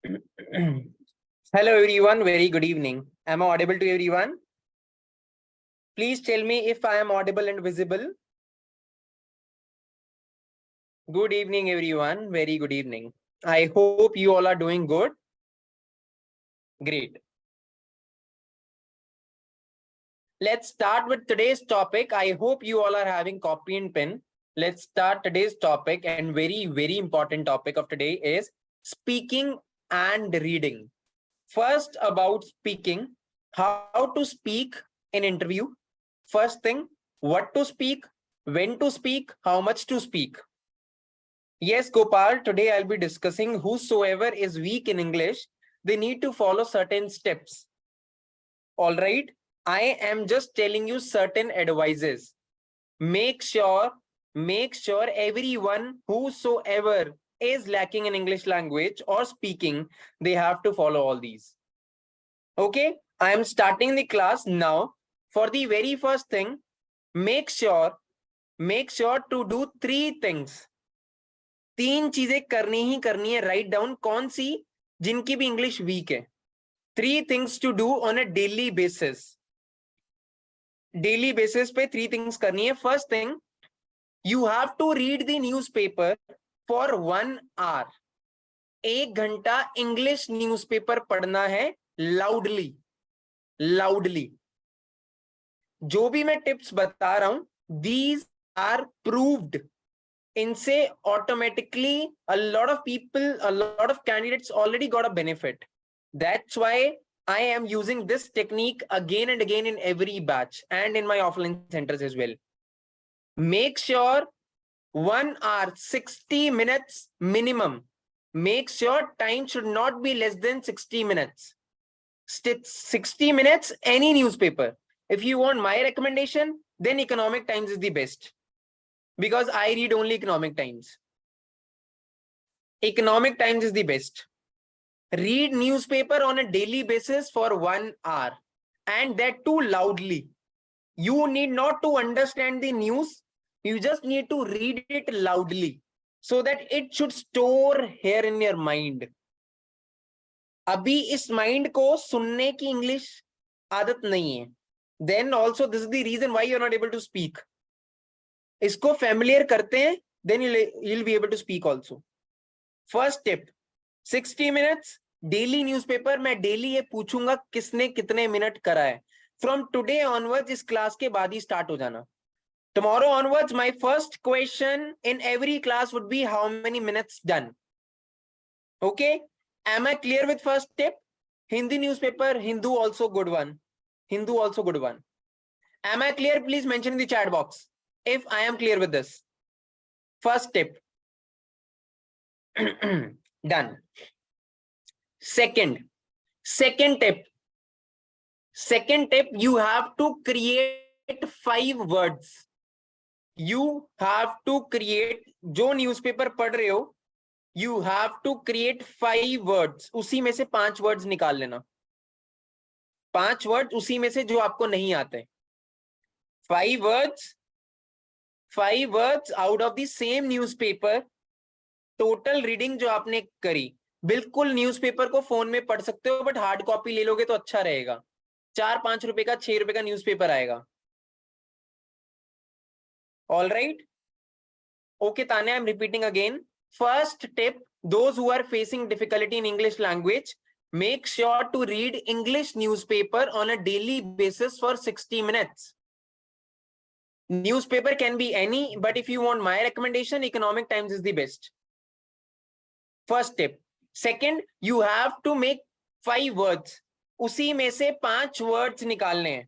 Hello everyone, very good evening. Am I audible to everyone? Please tell me if I am audible and visible. Good evening everyone, very good evening. I hope you all are doing good. Great. Let's start with today's topic. I hope you all are having copy and pen. Let's start today's topic, and very important topic of today is speaking and reading. First, about speaking, how to speak in interview. First thing, what to speak, when to speak, how much to speak. Yes, Gopal, today I'll be discussing whosoever is weak in English, they need to follow certain steps. All right, I am just telling you certain advices. Make sure everyone whosoever is lacking in English language or speaking, they have to follow all these. Okay, I am starting the class now. For the very first thing, make sure to do 3 things. 3 चीजें करनी ही करनी है. Write down कौन सी, जिनकी भी English weak है. 3 things to do on a daily basis. Daily basis पे 3 things करनी है. First thing, you have to read the newspaper for 1 hour. 1 घंटा इंग्लिश न्यूज़पेपर पढ़ना है लाउडली. जो भी मैं टिप्स बता रहा हूं, these are proved. इनसे automatically a lot of candidates already got a benefit. That's why I am using this technique again and again in every batch and in my offline centers as well. Make sure 1 hour, 60 minutes minimum. Make sure time should not be less than 60 minutes. 60 minutes, any newspaper. If you want my recommendation, then Economic Times is the best, because I read only Economic Times. Economic Times is the best. Read newspaper on a daily basis for 1 hour, and that too loudly. You need not to understand the news. You just need to read it loudly so that it should store here in your mind. अभी इस mind को सुनने की English आदत नहीं है. Then also this is the reason why you are not able to speak. इसको familiar करते हैं, then you'll be able to speak also. First tip, 60 minutes daily newspaper. मैं daily ये पूछूंगा किसने कितने मिनट करा है. From today onwards, इस क्लास के बाद ही स्टार्ट हो जाना. Tomorrow onwards, my first question in every class would be how many minutes done. Okay, am I clear with first tip? Hindi newspaper, Hindu also good one. Am I clear? Please mention in the chat box if I am clear with this. First tip. Done. Second tip, you have to create 5 words. You have to create, जो newspaper पढ़ रहे हो, you have to create 5 words. उसी में से 5 words निकाल लेना. 5 words उसी में से जो आपको नहीं आते. 5 words out of the same newspaper. Total reading जो आपने करी, बिल्कुल न्यूज़पेपर को फोन में पढ़ सकते हो, बट हार्ड कॉपी ले लोगे तो अच्छा रहेगा. 4-5 रुपए का, 6 रुपए का न्यूज़पेपर आएगा. All right. Okay, Tanya, I'm repeating again. First tip, those who are facing difficulty in English language, make sure to read English newspaper on a daily basis for 60 minutes. Newspaper can be any, but if you want my recommendation, Economic Times is the best. First tip. Second, you have to make 5 words. उसी में से 5 words निकालने हैं.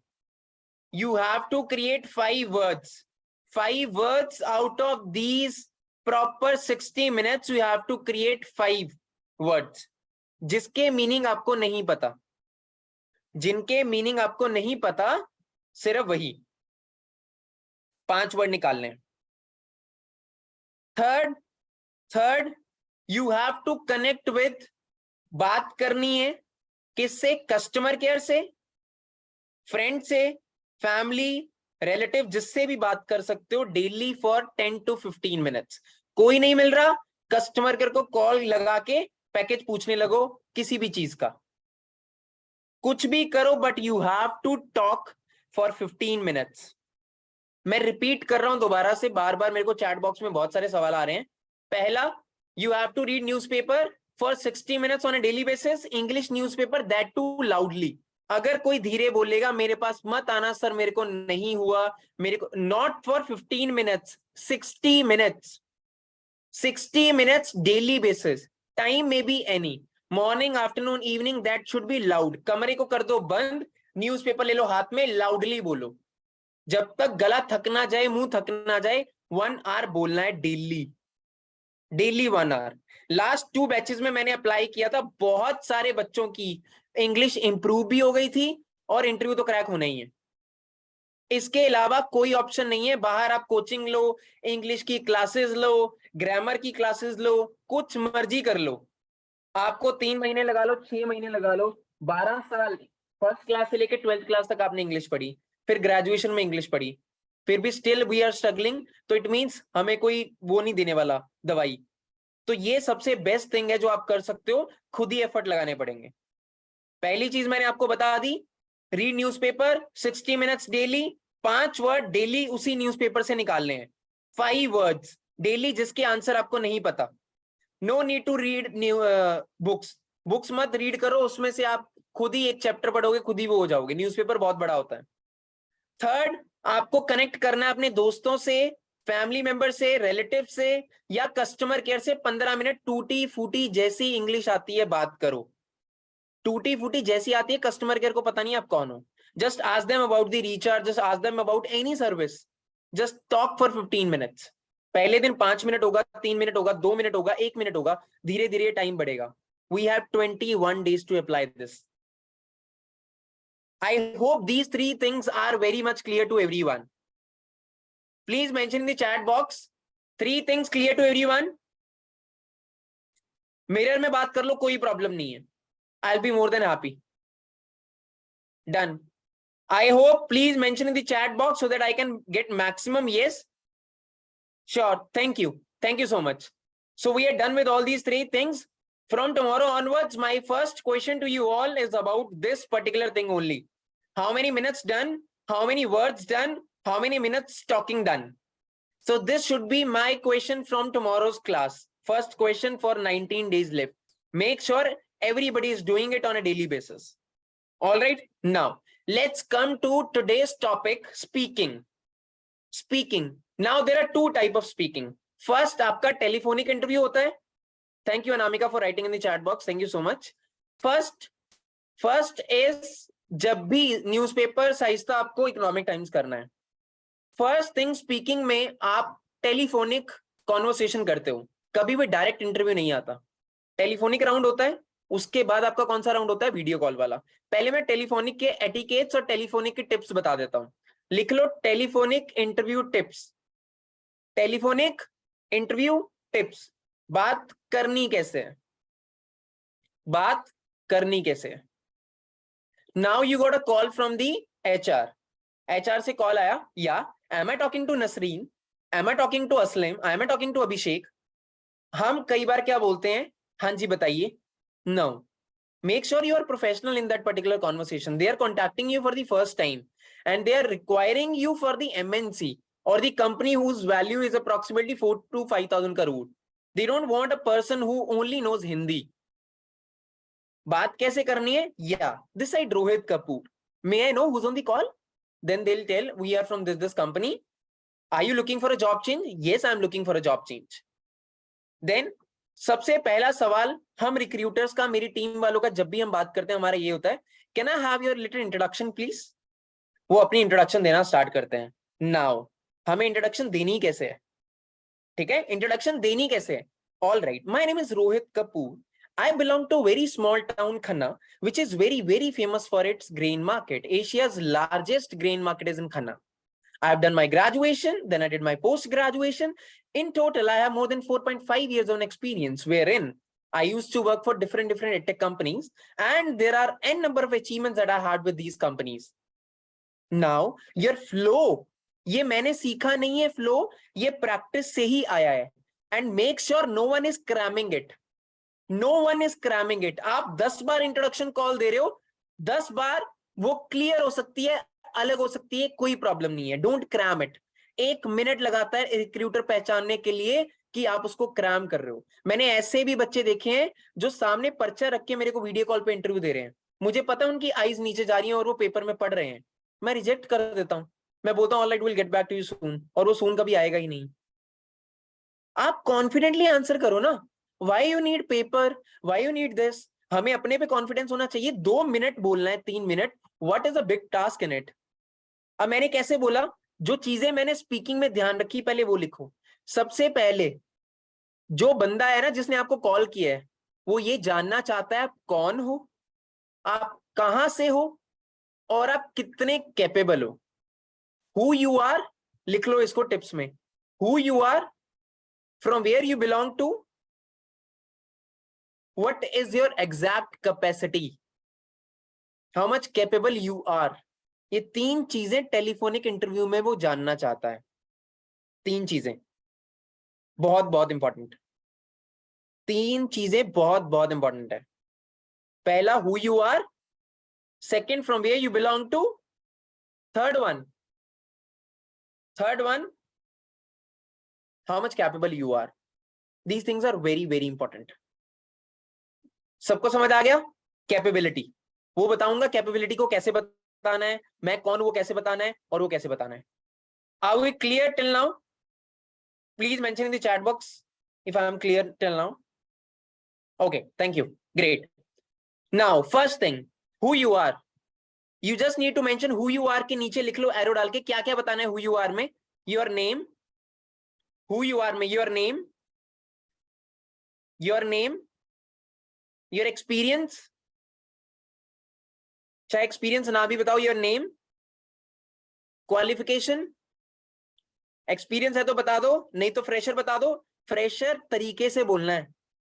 You have to create 5 words. 5 words out of these proper 60 minutes. You have to create 5 words. जिसके meaning आपको नहीं पता. जिनके मीनिंग आपको नहीं पता, सिर्फ वही 5 वर्ड निकालने हैं. Third, you have to connect with, बात करनी है किससे? कस्टमर केयर से, फ्रेंड से, फैमिली, रिलेटिव, जिससे भी बात कर सकते हो डेली फॉर 10 to 15 minutes. कोई नहीं मिल रहा, कस्टमर केयर को कॉल लगा के पैकेज पूछने लगो, किसी भी चीज का, कुछ भी करो, but you have to talk for 15 minutes. मैं रिपीट कर रहा हूं दोबारा से, बार बार, मेरे को चैट बॉक्स में बहुत सारे सवाल आ रहे हैं। पहला, you have to read newspaper for 60 minutes on a daily basis, English newspaper, that too loudly. अगर कोई धीरे बोलेगा मेरे पास मत आना सर, मेरे को नहीं हुआ, मेरे को, not for 15 minutes, 60 minutes, 60 minutes daily basis, time में be any, morning, afternoon, evening, that should be loud. कमरे को कर दो बंद, न्यूज़पेपर ले लो हाथ में, लाउडली बोलो, जब तक गला थक ना जाए, मुंह थक ना जाए। 1 आवर बोलना है daily, daily 1 hour. Last 2 batches में मैंने अप्लाई किया था, बहुत सारे बच्चों की इंग्लिश इंप्रूव भी हो गई थी, और इंटरव्यू तो क्रैक होना ही है। इसके अलावा कोई ऑप्शन नहीं है। बाहर आप कोचिंग लो, इंग्लिश की क्लासेस लो, ग्रामर की क्लासेस लो, कुछ मर्जी कर लो, आपको 3 महीने लगा लो, 6 महीने लगा लो, 12 साल फर्स्ट क्लास से लेकर 12th क्लास तक आपने इंग्लिश पढ़ी, फिर ग्रेजुएशन में इंग्लिश पढ़ी, फिर भी स्टिल वी आर स्ट्रगलिंग, तो इट मींस हमें कोई वो नहीं देने वाला दवाई। तो ये सबसे बेस्ट थिंग है जो आप कर सकते हो, खुद ही एफर्ट लगाने पड़ेंगे। पहली चीज मैंने आपको बता दी, read newspaper 60 minutes daily, 5 word daily उसी न्यूज़पेपर से निकालने हैं, 5 वर्ड्स डेली जिसके आंसर आपको नहीं पता। No need to read books, books मत रीड करो, उसमें से आप खुद ही एक चैप्टर पढ़ोगे, खुद ही वो हो जाओगे, न्यूज़पेपर बहुत बड़ा होता है। थर्ड, आपको कनेक्ट करना है अपने दोस्तों से, फैमिली मेंबर से, रिलेटिव से, या कस्टमर केयर से। 15 मिनट टूटी फूटी जैसी इंग्लिश आती है बात करो, टूटी फूटी जैसी आती है, कस्टमर केयर को पता नहीं आप कौन हो, just ask them about the recharge, just ask them about any service, just talk for 15 minutes. पहले दिन 5 मिनट होगा, 3 मिनट होगा, 2 मिनट होगा, 1 मिनट होगा, धीरे धीरे टाइम बढ़ेगा। We have 21 days to apply this. I hope these 3 things are very much clear to everyone. Please mention in the chat box 3 things clear to everyone. Mirror में बात कर लो, कोई प्रॉब्लम नहीं है, I'll be more than happy. Done. I hope, please mention in the chat box so that I can get maximum yes. Sure. Thank you. Thank you so much. So we are done with all these 3 things. From tomorrow onwards, my first question to you all is about this particular thing only. How many minutes done? How many words done? How many minutes talking done? So this should be my question from tomorrow's class. First question for 19 days left. Make sure everybody is doing it on a daily basis. All right. Now, let's come to today's topic, speaking. Speaking. Now there are 2 type of speaking. First, आपका telephonic interview होता है. Thank you Anamika for writing in the chat box. Thank you so much. First is जब भी newspaper Shaista आपको economic times करना है. First thing, speaking में आप टेलीफोनिक कॉन्वर्सेशन करते हो, कभी भी डायरेक्ट इंटरव्यू नहीं आता. टेलीफोनिक राउंड होता है, उसके बाद आपका कौन सा राउंड होता है? वीडियो कॉल वाला. पहले मैं टेलीफोनिक के एटिकेट्स और टेलीफोनिक के टिप्स बता देता हूं. लिख लो telephonic interview tips. Telephonic interview tips. बात करनी कैसे है, बात करनी कैसे है. Now you got a call from the HR. HR से कॉल आया, या am I talking to Nasreen, am I talking to Aslam, am I talking to Abhishek. हम कई बार क्या बोलते हैं? हाँ जी बताइए. No. Make sure you are professional in that particular conversation. They are contacting you for the first time and they are requiring you for the MNC or the company whose value is approximately 4 to 5,000 crore. They don't want a person who only knows Hindi. बात कैसे करनी है? Yeah, this side Rohit Kapoor. May I know who's on the call? Then they'll tell, we are from this company. Are you looking for a job change? Yes, I'm looking for a job change. Then सबसे पहला सवाल हम recruiters का, मेरी team वालों का, जब भी हम बात करते हैं हमारा ये होता है, can I have your little introduction please. वो अपनी इंट्रोडक्शन देना स्टार्ट करते हैं. नाउ हमें इंट्रोडक्शन देनी कैसे है? ठीक है, इंट्रोडक्शन देनी कैसे है? All right, my name is Rohit Kapoor. I belong to a very small town Khanna, which is very famous for its grain market. Asia's largest grain market is in Khanna. I've done my graduation, then I did my post-graduation. In total, I have more than 4.5 years of experience, wherein I used to work for different tech companies, and there are n number of achievements that I had with these companies. Now, your flow, ये मैंने सीखा नहीं है flow, ये practice से ही आया है. And make sure no one is cramming it. No one is cramming it. आप 10 बार इंट्रोडक्शन कॉल दे रहे हो, 10 बार वो क्लियर हो सकती है, अलग हो सकती है, कोई प्रॉब्लम नहीं है। Don't cram it. 1 मिनट लगाता है रिक्रूटर पहचानने के लिए कि आप उसको क्रैम कर रहे हो। मैंने ऐसे भी बच्चे देखे हैं जो सामने पर्चा रख के मेरे को वीडियो कॉल पे इंटरव्यू दे रहे हैं, मुझे पता है उनकी आईज नीचे जा रही है और वो पेपर में पढ़ रहे हैं, मैं रिजेक्ट कर देता हूं। मैं बोलता हूं alright, will get back to you soon, और वो सून कभी आएगा ही नहीं। आप कॉन्फिडेंटली आंसर करो ना। Why you need paper, why you need this. हमें अपने पे कॉन्फिडेंस होना चाहिए। 2 मिनट बोलना है, 3 minute, what is a big task in it. अब मैंने कैसे बोला, जो चीजें मैंने स्पीकिंग में ध्यान रखी पहले वो लिखो। सबसे पहले जो बंदा है ना जिसने आपको कॉल किया है, वो ये जानना चाहता है आप कौन हो, आप कहां से हो, और आप कितने कैपेबल हो। हु यू आर, लिख लो इसको टिप्स में। Who you are, from where you belong to, what is your exact capacity, how much capable you are। ये 3 चीजें टेलीफोनिक इंटरव्यू में वो जानना चाहता है। 3 चीजें बहुत बहुत इंपॉर्टेंट, 3 चीजें बहुत बहुत इंपॉर्टेंट है। पहला who you are, second from where you belong to, third one how much capable you are. These things are very very important. सबको समझ आ गया? कैपेबिलिटी वो बताऊंगा, कैपेबिलिटी को कैसे बताना है, मैं कौन वो कैसे बताना है, और वो कैसे बताना है। Are we clear till now? Please mention in the chat box if I am clear till now. Okay, thank you. Great. Now, first thing, who you are. You just need to mention who you are के नीचे लिख लो arrow डाल के, क्या क्या बताना है who you are में। Your name, who you are में your name, your experience, चाहे एक्सपीरियंस ना भी बताओ, your name, क्वालिफिकेशन, एक्सपीरियंस है तो बता दो, नहीं तो फ्रेशर बता दो। फ्रेशर तरीके से बोलना है,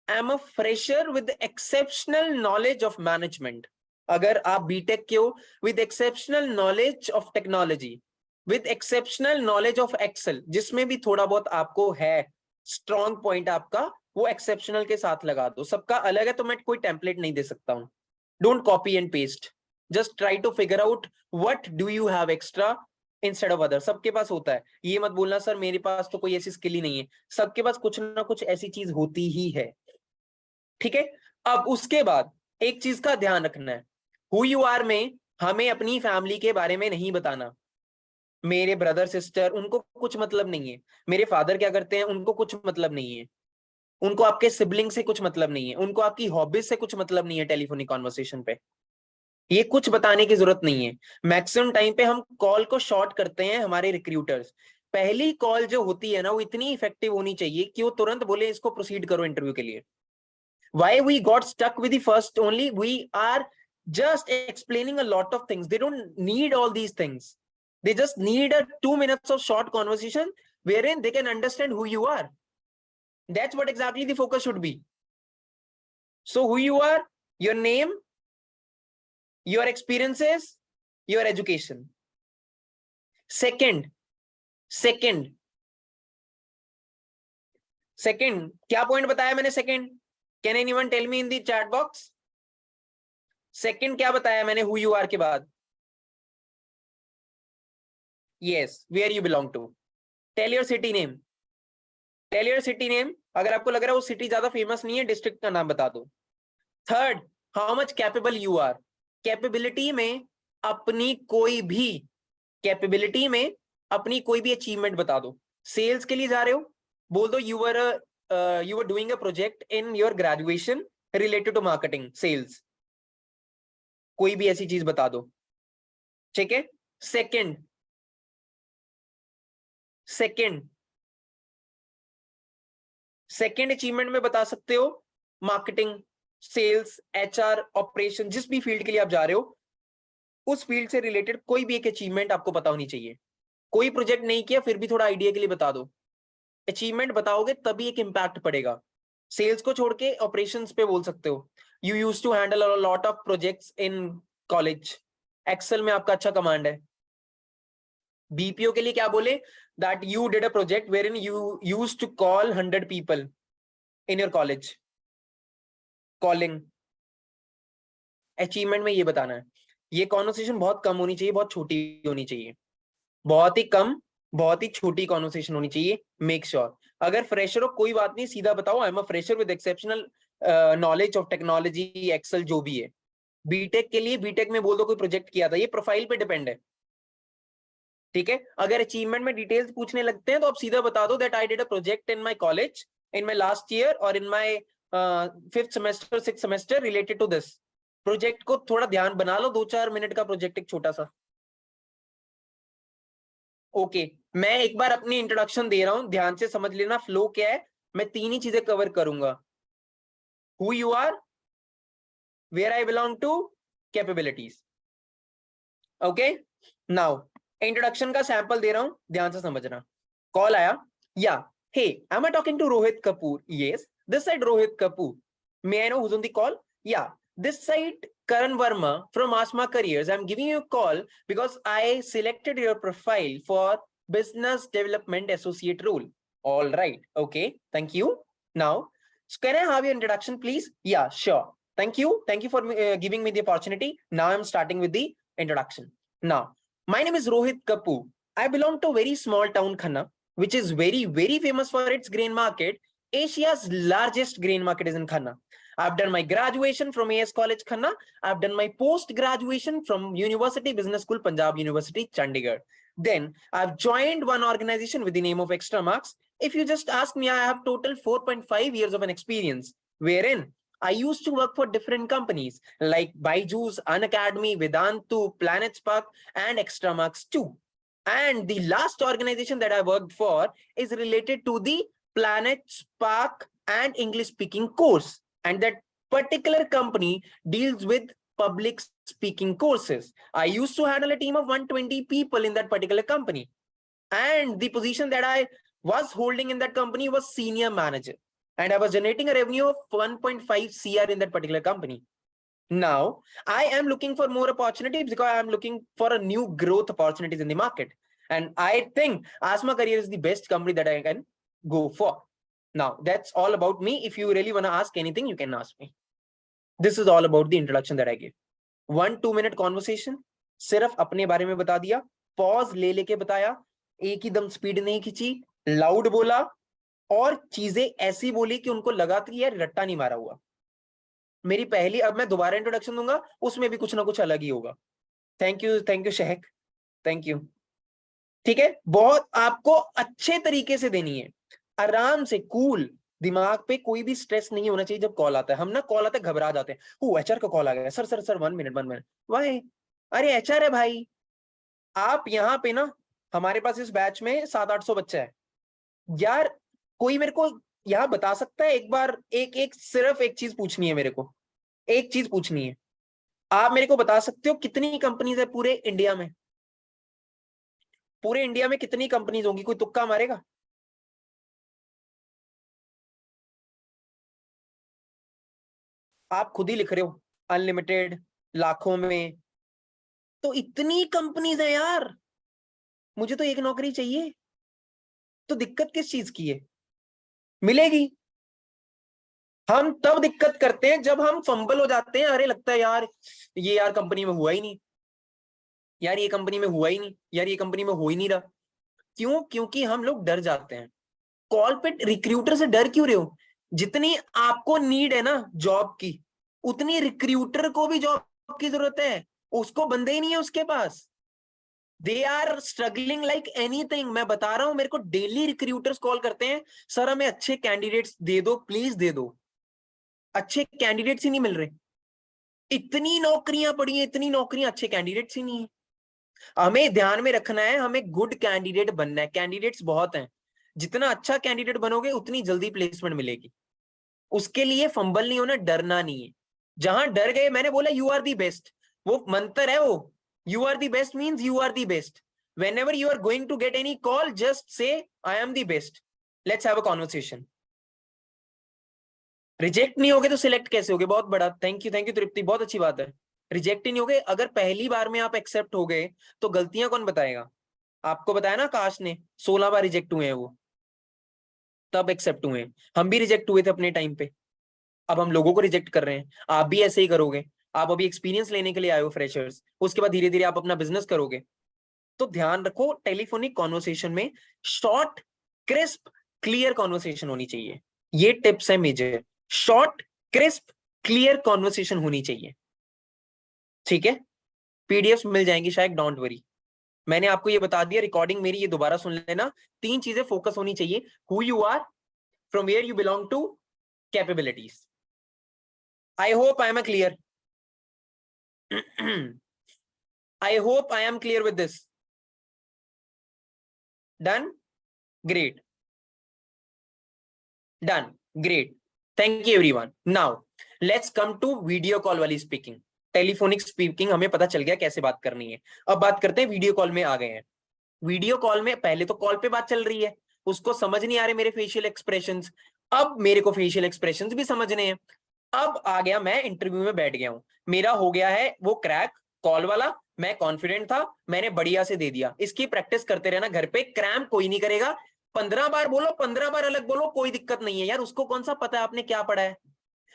I am a fresher with exceptional knowledge of management. अगर आप बीटेक के हो, with exceptional knowledge of technology, with exceptional knowledge of Excel, जिसमें भी थोड़ा बहुत आपको है स्ट्रॉन्ग पॉइंट आपका, वो एक्सेप्शनल के साथ लगा दो। सबका अलग है तो मैं कोई टेम्पलेट नहीं दे सकता हूं। Don't copy and paste, just try to figure out what do you have extra instead of other. सबके पास होता है, ये मत बोलना सर मेरे पास तो कोई ऐसी स्किल ही नहीं है। सबके पास कुछ ना कुछ ऐसी चीज होती ही है, ठीक है। अब उसके बाद एक चीज का ध्यान रखना है, हु यू आर में हमें अपनी फैमिली के बारे में नहीं बताना। मेरे ब्रदर सिस्टर उनको कुछ मतलब नहीं है, मेरे फादर क्या करते हैं उनको कुछ मतलब नहीं है, उनको आपके सिबलिंग से कुछ मतलब नहीं है, उनको आपकी हॉबीज से कुछ मतलब नहीं है। टेलीफोनिक कॉन्वर्सेशन पे ये कुछ बताने की जरूरत नहीं है। मैक्सिमम टाइम पे हम कॉल को शॉर्ट करते हैं हमारे रिक्रूटर्स। पहली कॉल जो होती है ना वो इतनी इफेक्टिव होनी चाहिए कि वो तुरंत बोले इसको प्रोसीड करो इंटरव्यू के लिए। Why we got stuck with the first only, we are just explaining a lot of things. They don't need all these things, they just need a 2 minutes of short conversation wherein they can understand who you are. That's what exactly the focus should be. So who you are, your name, your experiences, your education. Second क्या point बताया मैंने? Second, can anyone tell me in the chat box? Second क्या बताया मैंने who you are के बाद? Yes, where you belong to. Tell your city name. Tell your city name. अगर आपको लग रहा है वो सिटी ज्यादा फेमस नहीं है, डिस्ट्रिक्ट का नाम बता दो। Third, how much capable you are. Capability में अपनी कोई भी कैपेबिलिटी में अपनी कोई भी अचीवमेंट बता दो। सेल्स के लिए जा रहे हो, बोल दो you were doing a project in your graduation related to marketing sales, कोई भी ऐसी चीज बता दो, ठीक है। सेकेंड अचीवमेंट में बता सकते हो मार्केटिंग, सेल्स, एचआर, ऑपरेशन, जिस भी फील्ड के लिए आप जा रहे हो उस फील्ड से रिलेटेड कोई भी एक अचीवमेंट आपको पता होनी चाहिए। कोई प्रोजेक्ट नहीं किया फिर भी थोड़ा आइडिया के लिए बता दो। अचीवमेंट बताओगे तभी एक इंपैक्ट पड़ेगा। सेल्स को छोड़ के ऑपरेशंस पे बोल सकते हो, you used to handle a lot of projects in college, Excel में आपका अच्छा कमांड है। बीपीओ के लिए क्या बोले, that you did a project where in you used to call 100 people in your college, calling, achievement में ये बताना है। ये कॉन्वर्सेशन बहुत कम होनी चाहिए, बहुत छोटी होनी चाहिए, बहुत ही कम, बहुत ही छोटी कॉन्वर्सेशन होनी चाहिए। मेक श्योर अगर फ्रेशर हो कोई बात नहीं, सीधा बताओ I am a fresher with exceptional knowledge of technology, Excel जो भी है। बीटेक के लिए बीटेक में बोल दो कोई प्रोजेक्ट किया था, ये प्रोफाइल पे डिपेंड है, ठीक है। अगर अचीवमेंट में डिटेल्स पूछने लगते हैं तो आप सीधा बता दो that I did a project in my college in my last year और in my 5th semester 6th semester related to this project. को थोड़ा ध्यान बना लो, 2-4 मिनट का प्रोजेक्ट, एक छोटा सा। ओके मैं एक बार अपनी इंट्रोडक्शन दे रहा हूं, ध्यान से समझ लेना फ्लो क्या है। मैं 3 ही चीजें कवर करूंगा, who you are, where I belong to, capabilities. Okay now introduction का सैंपल दे रहा हूं, ध्यान से समझना। कॉल आया, yeah hey am I talking to Rohit Kapoor, yes this side Rohit Kapoor, may I know who's on the call, yeah this side Karan Verma from Asma Careers. I'm giving you a call because I selected your profile for business development associate role. All right, okay, thank you. Now so can I have your introduction please? Yeah, sure, thank you for giving me the opportunity. Now I'm starting with the introduction. Now my name is Rohit Kapoor. I belong to a very small town Khanna, which is very famous for its grain market. Asia's largest grain market is in Khanna. I've done my graduation from AS College Khanna. I've done my post graduation from University Business School, Punjab University, Chandigarh. Then I've joined one organization with the name of Extra Marks. If you just ask me, I have total 4.5 years of an experience, wherein I used to work for different companies like Byju's, Unacademy, Vedantu, Planet Spark, and Extra Marks too. And the last organization that I worked for is related to the Planet Spark and English speaking course. And that particular company deals with public speaking courses. I used to handle a team of 120 people in that particular company. And the position that I was holding in that company was senior manager. And I was generating a revenue of 1.5 CR in that particular company. Now, I am looking for more opportunities because I am looking for a new growth opportunities in the market. And I think Asma Career is the best company that I can go for. Now, that's all about me. If you really want to ask anything, you can ask me. This is all about the introduction that I gave. 1-2 minute conversation, सिर्फ अपने बारे में बता दिया, pause ले लेके बताया, एक ही दम स्पीड नहीं खींची, लाउड बोला और चीजें ऐसी बोली कि उनको लगा कि यार रट्टा नहीं मारा हुआ। मेरी पहली, अब मैं दोबारा इंट्रोडक्शन दूंगा, उसमें भी कुछ ना कुछ अलग ही होगा। Thank you Shaikh, thank you. ठीक है, बहुत आपको अच्छे तरीके से देनी है, आराम से, कूल दिमाग पे, कोई भी स्ट्रेस नहीं होना चाहिए जब कॉल आता है। हम ना कॉल आता है घबरा जाते हैं, ओ एचआर का कॉल आ गया, सर 1 मिनट, वाई, अरे एचआर है भाई। आप यहाँ पे ना, हमारे पास इस बैच में 700-800 बच्चा है यार, कोई मेरे को यहाँ बता सकता है एक बार, सिर्फ एक चीज पूछनी है मेरे को, एक चीज पूछनी है। आप मेरे को बता सकते हो कितनी कंपनीज है पूरे इंडिया में? पूरे इंडिया में कितनी कंपनीज होंगी? कोई तुक्का मारेगा? आप खुद ही लिख रहे हो अनलिमिटेड, लाखों में, तो इतनी कंपनीज है यार, मुझे तो एक नौकरी चाहिए, तो दिक्कत किस चीज की है? मिलेगी। हम तब दिक्कत करते हैं जब हम फंबल हो जाते हैं, अरे लगता है यार ये यार कंपनी में हुआ ही नहीं, यार ये कंपनी में हुआ ही नहीं, यार ये कंपनी में हो ही नहीं रहा। क्यों? क्योंकि हम लोग डर जाते हैं। कॉल पे रिक्रूटर से डर क्यों रहे हो? जितनी आपको नीड है ना जॉब की, उतनी रिक्रूटर को भी जॉब की जरूरत है, उसको बंदे ही नहीं है उसके पास। They are struggling like anything. मैं बता रहा हूं, मेरे को डेली रिक्रूटर्स कॉल करते हैं, सर हमें अच्छे कैंडिडेट्स दे दो, प्लीज दे दो। अच्छे कैंडिडेट्स ही नहीं मिल रहे, इतनी नौकरियां पड़ी हैं, इतनी नौकरियां, अच्छे कैंडिडेट्स ही नहीं है। हमें ध्यान में रखना है, हमें गुड कैंडिडेट बनना है। कैंडिडेट्स बहुत हैं, जितना अच्छा कैंडिडेट बनोगे उतनी जल्दी प्लेसमेंट मिलेगी। उसके लिए फंबल नहीं होना, डरना नहीं है। जहां डर गए, मैंने बोला यू आर दी बेस्ट, वो मंत्र है, वो you are the best means you are the best. whenever you are going to get any call, just say I am the best, let's have a conversation. Reject नहीं होगे तो select कैसे होगे? बहुत बड़ा थैंक यू तृप्ति, बहुत अच्छी बात है। रिजेक्ट ही नहीं होगे, अगर पहली बार में आप एक्सेप्ट हो गए तो गलतियां कौन बताएगा? आपको बताया ना आकाश ने, 16 बार रिजेक्ट हुए हैं वो, तब एक्सेप्ट हुए हैं। हम भी रिजेक्ट हुए थे अपने टाइम पे, अब हम लोगों को रिजेक्ट कर रहे हैं, आप भी ऐसे ही करोगे। आप अभी एक्सपीरियंस लेने के लिए आए हो फ्रेशर्स, उसके बाद धीरे धीरे आप अपना बिजनेस करोगे। तो ध्यान रखो, टेलीफोनिक कॉन्वर्सेशन में शॉर्ट, क्रिस्प, क्लियर कॉन्वर्सेशन होनी चाहिए। ये टिप्स है major, short, crisp, clear conversation होनी चाहिए। ठीक है, पीडीएफ मिल जाएंगी शायद, डोंट वरी। मैंने आपको ये बता दिया, रिकॉर्डिंग मेरी ये दोबारा सुन लेना। 3 चीजें फोकस होनी चाहिए, who you are, from where you belong to, capabilities. I hope I am clear. I hope I am clear with this. Done? Great. Done. Great. Thank you everyone. Now, let's come to video call वाली speaking. Telephonic speaking हमें पता चल गया कैसे बात करनी है। अब बात करते हैं, वीडियो कॉल में आ गए हैं। वीडियो कॉल में पहले तो कॉल पे बात चल रही है, उसको समझ नहीं आ रहे मेरे फेशियल एक्सप्रेशंस, अब मेरे को फेशियल एक्सप्रेशंस भी समझने हैं। अब आ गया, मैं इंटरव्यू में बैठ गया हूं, मेरा हो गया है वो क्रैक कॉल वाला, मैं कॉन्फिडेंट था, मैंने बढ़िया से दे दिया। इसकी प्रैक्टिस करते रहना घर पे, क्रैम कोई नहीं करेगा। 15 बार बोलो, 15 बार अलग बोलो, कोई दिक्कत नहीं है यार। उसको कौन सा पता है आपने क्या पढ़ा है,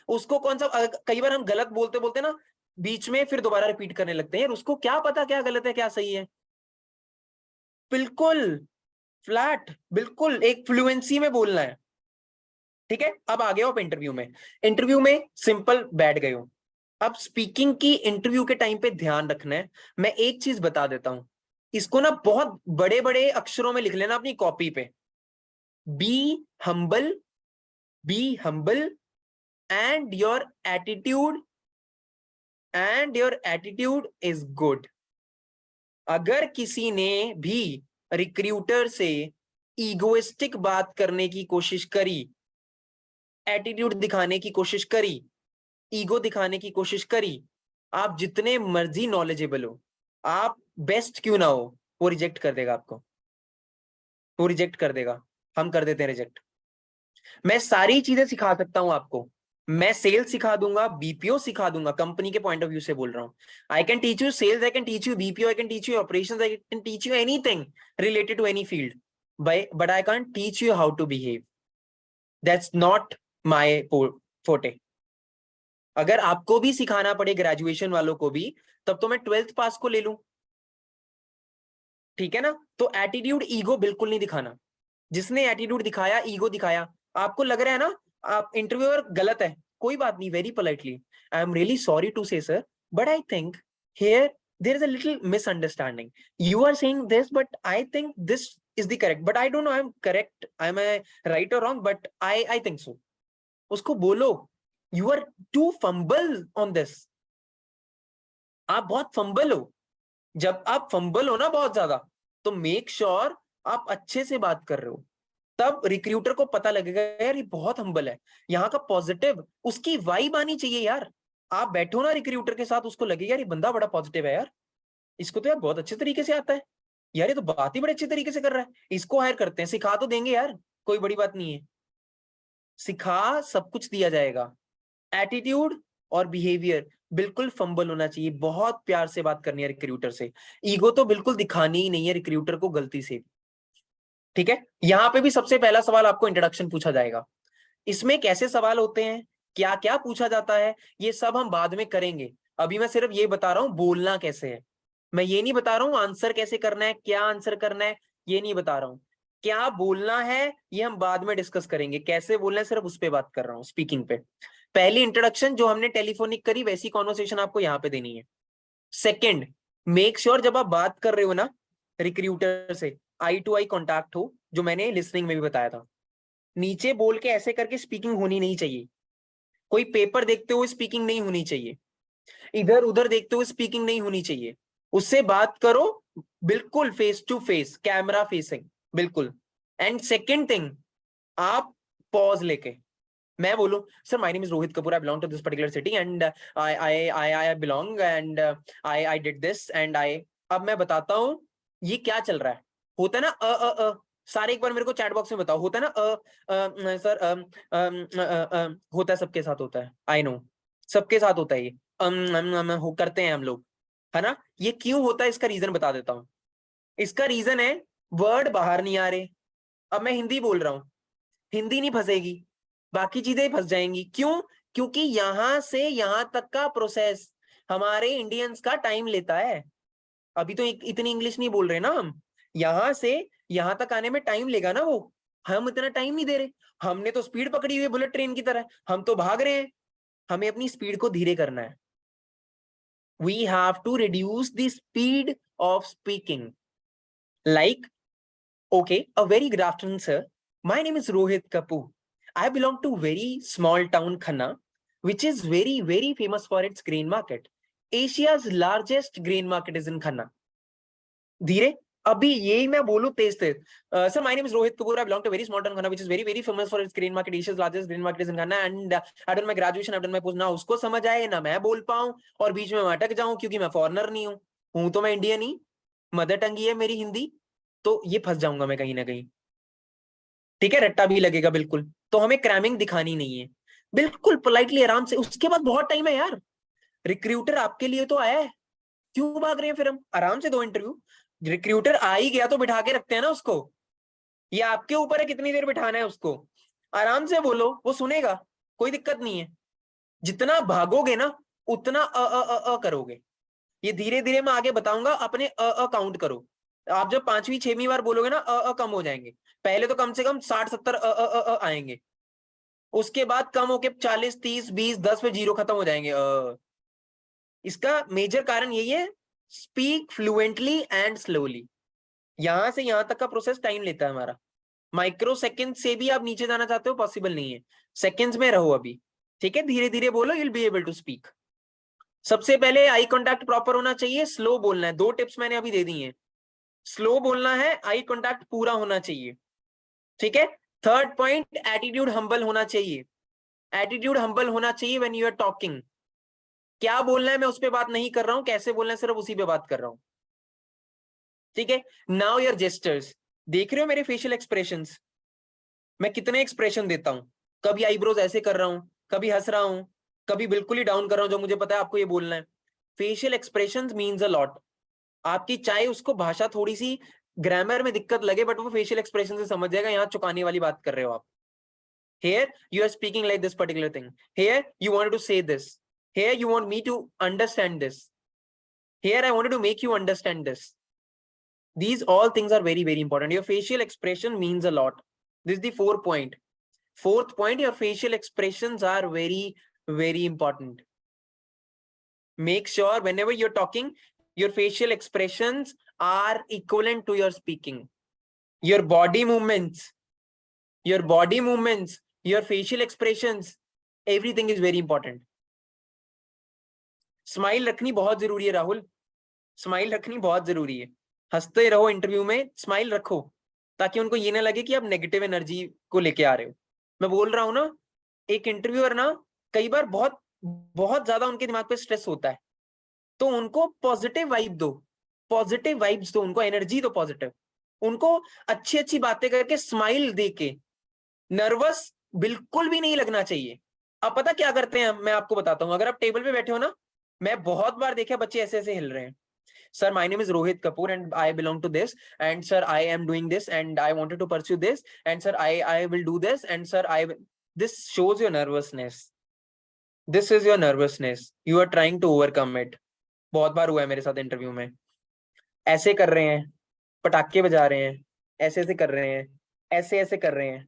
उसको कौन सा, कई बार हम गलत बोलते बोलते ना बीच में फिर दोबारा रिपीट करने लगते हैं, यार उसको क्या पता क्या गलत है क्या सही है। बिल्कुल फ्लैट, बिल्कुल एक फ्लुएंसी में बोलना है। ठीक है, अब आ गए हो आप इंटरव्यू में। इंटरव्यू में सिंपल बैठ गए हो। अब स्पीकिंग की इंटरव्यू के टाइम पे ध्यान रखना है। मैं एक चीज बता देता हूं, इसको ना बहुत बड़े बड़े अक्षरों में लिख लेना अपनी कॉपी पे। Be humble, be humble, and your attitude is good. अगर किसी ने भी रिक्रूटर से ईगोइस्टिक बात करने की कोशिश करी, एटीट्यूड दिखाने की कोशिश करी, ईगो दिखाने की कोशिश करी, आप जितने मर्जी नॉलेजेबल हो, आप बेस्ट क्यों ना हो, वो रिजेक्ट कर देगा आपको, वो रिजेक्ट कर देगा। हम कर देते हैं रिजेक्ट। मैं सारी चीजें सिखा सकता हूं आपको, मैं सेल्स सिखा दूंगा, बीपीओ सिखा दूंगा, कंपनी के पॉइंट ऑफ व्यू से बोल रहा हूं। I can teach you sales, I can teach you BPO, I can teach you operations, I can teach you anything related to any field, but I can't teach you how to behave. That's not my forte. अगर आपको भी सिखाना पड़े graduation वालों को भी, तब तो मैं 12th पास को ले लूं। ठीक है ना, तो एटीट्यूड ईगो बिल्कुल नहीं दिखाना। जिसने एटीट्यूड दिखाया, ईगो दिखाया, आपको लग रहा है ना आप इंटरव्यूअर गलत है, कोई बात नहीं, very politely, I am really sorry to say sir, but I think here there is a little misunderstanding, you are saying this but I think this is the correct, but I don't know I am correct, I am right और wrong, but I think so. उसको बोलो you are too fumble on this, आप बहुत fumble हो। जब आप fumble हो ना बहुत ज्यादा, तो मेक श्योर आप अच्छे से बात कर रहे हो, तब रिक्रूटर को पता लगेगा यार ये बहुत हम्बल है। यहाँ का पॉजिटिव, उसकी वाइब आनी चाहिए यार। आप बैठो ना रिक्रूटर के साथ, उसको लगेगा यार ये बंदा बड़ा पॉजिटिव है यार, इसको तो यार बहुत अच्छे तरीके से आता है, यार ये तो बात ही बड़े अच्छे तरीके से कर रहा है, इसको हायर करते हैं, सिखा तो देंगे यार, कोई बड़ी बात नहीं है, सिखा सब कुछ दिया जाएगा। एटीट्यूड और बिहेवियर बिल्कुल फंबल होना चाहिए, बहुत प्यार से बात करनी है रिक्रूटर से, ईगो तो बिल्कुल दिखानी ही नहीं है रिक्रूटर को गलती से। ठीक है, यहां पे भी सबसे पहला सवाल आपको इंट्रोडक्शन पूछा जाएगा। इसमें कैसे सवाल होते हैं, क्या क्या पूछा जाता है, ये सब हम बाद में करेंगे। अभी मैं सिर्फ ये बता रहा हूं बोलना कैसे है, मैं ये नहीं बता रहा हूं आंसर कैसे करना है, क्या आंसर करना है, ये नहीं बता रहा हूं। क्या बोलना है ये हम बाद में डिस्कस करेंगे, कैसे बोलना है सिर्फ उस पे बात कर रहा हूं स्पीकिंग पे। पहली इंट्रोडक्शन जो हमने टेलीफोनिक करी, वैसी कॉन्वर्सेशन आपको यहाँ पे देनी है। सेकेंड, मेक श्योर जब आप बात कर रहे हो ना रिक्रूटर से, आई टू आई कॉन्टैक्ट हो, जो मैंने लिसनिंग में भी बताया था। नीचे बोल के ऐसे करके स्पीकिंग होनी नहीं चाहिए, कोई पेपर देखते हुए स्पीकिंग नहीं होनी चाहिए, इधर उधर देखते हुए स्पीकिंग नहीं होनी चाहिए। उससे बात करो बिल्कुल face to face, camera facing, बिल्कुल। एंड सेकेंड थिंग, आप पॉज लेके, मैं बोलूं sir my name is Rohit Kapoor, I belong to this particular city and I belong and I did this and I, अब मैं बताता हूं ये क्या चल रहा है। होता है ना सारे एक बार मेरे को चैट बॉक्स में बताओ, होता है ना सर होता है, सबके साथ होता है, आई नो सबके साथ होता है ये, करते हैं हम लोग, है ना। ये क्यों होता है इसका रीजन बता देता हूं। इसका रीजन है वर्ड बाहर नहीं आ रहे। अब मैं हिंदी बोल रहा हूं, हिंदी नहीं फंसेगी, बाकी चीजें फंस जाएंगी, क्यों, क्योंकि यहां से यहां तक का प्रोसेस हमारे इंडियंस का टाइम लेता है। अभी तो इतनी इंग्लिश नहीं बोल रहे ना हम, यहां से यहां तक आने में टाइम लेगा ना वो, हम इतना टाइम नहीं दे रहे। हमने तो स्पीड पकड़ी हुई है बुलेट ट्रेन की तरह, हम तो भाग रहे हैं। हमें अपनी स्पीड को धीरे करना है। We have to reduce the speed of speaking. Like, okay, a very good afternoon, sir. My name is Rohit Kapoor. I belong to very small town Khanna, which is very, very famous for its grain market. Asia's largest grain market is in Khanna. धीरे, अभी यही मैं बोलूं तेज तेज, sir my name is Rohit Kapoor, I belong to very small town Khanna which is very very famous for its grain market, Asia's largest grain market is in Khanna, and I done my graduation, I done my post. ना उसको समझ आए ना मैं बोल पाऊं, और बीच में मैं अटक जाऊं, क्योंकि मैं फॉरेनर नहीं हूं तो मैं इंडियन ही, मदर टंग ही है मेरी हिंदी, तो ये फंस जाऊंगा मैं कहीं ना कहीं। ठीक है, रट्टा भी लगेगा बिल्कुल। तो हमें क्रैमिंग दिखानी नहीं है, बिल्कुल पोलाइटली आराम से। उसके बाद बहुत टाइम है यार, रिक्रूटर आपके लिए तो आया है, क्यों भाग रहे हैं फिर हम? आराम से दो इंटरव्यू। रिक्रूटर आ ही गया तो बिठा के रखते हैं ना उसको, ये आपके ऊपर है कितनी देर बिठाना है उसको। आराम से बोलो, वो सुनेगा, कोई दिक्कत नहीं है। जितना भागोगे ना उतना करोगे। ये धीरे धीरे मैं आगे बताऊंगा, अपने काउंट करो। आप जब 5वीं 6वीं बार बोलोगे ना कम हो जाएंगे। पहले तो कम से कम 60 70 आएंगे, उसके बाद कम होके 40 30 20 10 पे जीरो खत्म हो जाएंगे। इसका मेजर कारण यही है, स्पीक फ्लुएंटली एंड स्लोली। यहां से यहां तक का प्रोसेस टाइम लेता है हमारा। माइक्रो सेकेंड से भी आप नीचे जाना चाहते हो, पॉसिबल नहीं है, सेकेंड्स में रहो अभी। ठीक है, धीरे धीरे बोलो, you'll be able to speak। सबसे पहले आई कांटेक्ट प्रॉपर होना चाहिए, स्लो बोलना है। 2 टिप्स मैंने अभी दे दी हैं। स्लो बोलना है, आई कांटेक्ट पूरा होना चाहिए। ठीक है, थर्ड पॉइंट, एटीट्यूड हम्बल होना चाहिए। एटीट्यूड हम्बल होना चाहिए व्हेन यू आर टॉकिंग। क्या बोलना है मैं उस पर बात नहीं कर रहा हूं, कैसे बोलना है सिर्फ उसी पे बात कर रहा हूं। ठीक है, नाउ योर जेस्टर्स। देख रहे हो मेरे फेशियल एक्सप्रेशंस, मैं कितने एक्सप्रेशन देता हूं। कभी आईब्रोज ऐसे कर रहा हूं, कभी हंस रहा हूं, कभी बिल्कुल ही डाउन कर रहा हूं, जो मुझे पता है आपको ये बोलना है। Facial expressions means a lot. आपकी चाहे उसको भाषा थोड़ी सी ग्रामर में दिक्कत लगे, बट वो फेशियल एक्सप्रेशन से समझ जाएगा यहाँ चुकाने वाली बात कर रहे हो आप। Here you are speaking like this particular thing. Here you wanted to say this. Here you want me to understand this. Here I wanted to make you understand this. These all things are very, very important. Your facial expression means a lot. This is the 4th point. 4th point, your facial expressions are very, very important. Make sure whenever you're talking, your facial expressions are equivalent to your speaking. Your body movements, your facial expressions, everything is very important. Smile रखनी बहुत जरूरी है Rahul, smile रखनी बहुत जरूरी है। हंसते रहो इंटरव्यू में, स्माइल रखो, ताकि उनको ये ना लगे कि आप नेगेटिव एनर्जी को लेके आ रहे हो। मैं बोल रहा हूं ना, एक इंटरव्यूअर ना कई बार बहुत बहुत ज्यादा उनके दिमाग पे स्ट्रेस होता है, तो उनको पॉजिटिव वाइब दो, पॉजिटिव वाइब्स दो उनको, एनर्जी दो पॉजिटिव। उनको अच्छी अच्छी बातें करके स्माइल दे के, नर्वस बिल्कुल भी नहीं लगना चाहिए। अब पता क्या करते हैं, मैं आपको बताता हूं। अगर आप टेबल पे बैठे हो ना, मैं बहुत बार देखा बच्चे ऐसे ऐसे हिल रहे हैं। Sir, my name is Rohit Kapoor and I belong to this, and sir, I am doing this and I wanted to pursue this, and sir, I will do this, and sir, this shows your nervousness. This is your nervousness. You are trying to overcome it. बहुत बार हुआ है मेरे साथ interview में, ऐसे कर रहे हैं, पटाखे बजा रहे हैं, ऐसे ऐसे कर रहे हैं, ऐसे ऐसे कर रहे हैं,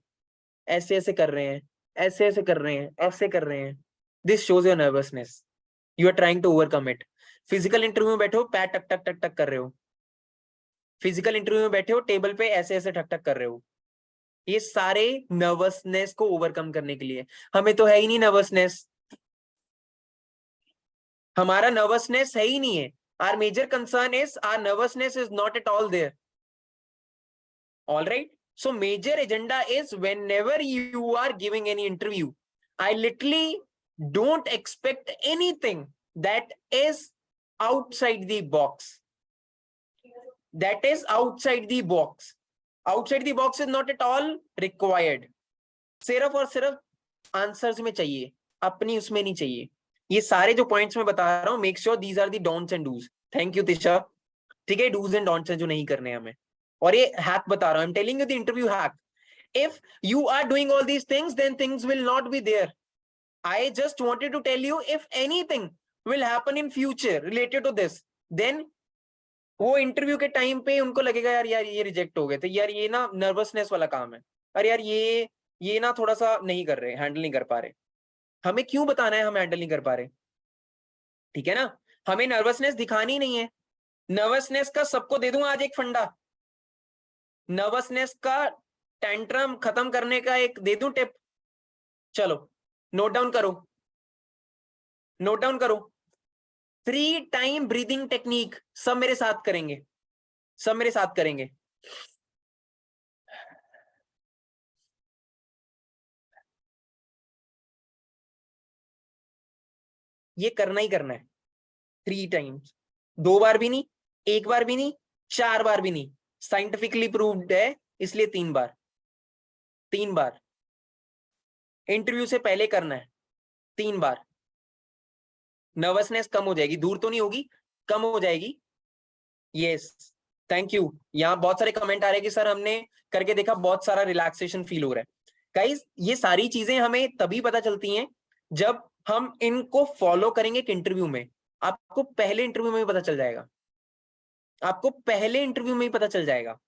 ऐसे ऐसे कर रहे हैं, ऐसे ऐसे कर रहे हैं, ऐसे कर रहे हैं। This shows your nervousness. You are trying to overcome it. Physical interview में बैठे हो, पैर टक टक टक टक कर रहे हो। फिजिकल इंटरव्यू में बैठे हो, टेबल पे ऐसे ऐसे ठक ठक कर रहे हो। ये सारे नर्वसनेस को ओवरकम करने के लिए। हमें तो है ही नहीं नर्वसनेस, हमारा नर्वसनेस है ही नहीं है। Our major concern is our nervousness is not at all there. All right, so major agenda is whenever you are giving any interview, I literally don't expect anything that is outside the box. That is outside the box. Outside the box is not at all required. सिर्फ और सिर्फ answers में चाहिए, अपनी उसमें नहीं चाहिए। ये सारे जो पॉइंट्स मैं बता रहा हूं, make sure these are the don'ts and dos. Thank you Tisha. ठीक है, डूज एंड डोंट्स है जो नहीं करने हमें। और ये हैक बता रहा हूं, I am telling you the interview hack. If you are doing all these things, then things will not be there. I just wanted to tell you if anything will happen in future related to this, then वो interview के time पे उनको लगेगा यार यार ये reject हो गए थे, यार ये ना नर्वसनेस वाला काम है, अरे यार ये ना थोड़ा सा नहीं कर रहे, हैंडल नहीं कर पा रहे। हमें क्यों बताना है हम हैंडल नहीं कर पा रहे? ठीक है ना, हमें नर्वसनेस दिखानी नहीं है। नर्वसनेस का सबको दे दूंगा आज एक फंडा, नर्वसनेस का टेंट्रम खत्म करने का एक दे दूं टिप। चलो नोट डाउन करो, नोट डाउन करो। 3 टाइम ब्रीदिंग टेक्निक, सब मेरे साथ करेंगे, सब मेरे साथ करेंगे। ये करना ही करना है 3 टाइम्स, 2 बार भी नहीं, 1 बार भी नहीं, 4 बार भी नहीं, साइंटिफिकली प्रूव्ड है, इसलिए 3 बार, 3 बार इंटरव्यू से पहले करना है, 3 बार। नर्वसनेस कम हो जाएगी, दूर तो नहीं होगी, कम हो जाएगी। Yes, thank you. यहाँ बहुत सारे कमेंट आ रहे हैं कि सर हमने करके देखा, बहुत सारा रिलैक्सेशन फील हो रहा है। गाइस ये सारी चीजें हमें तभी पता चलती हैं जब हम इनको फॉलो करेंगे एक इंटरव्यू में। आपको पहले इंटरव्यू में ही पता चल जाएगा, आपको पहले इंटरव्यू में ही पता चल जाएगा,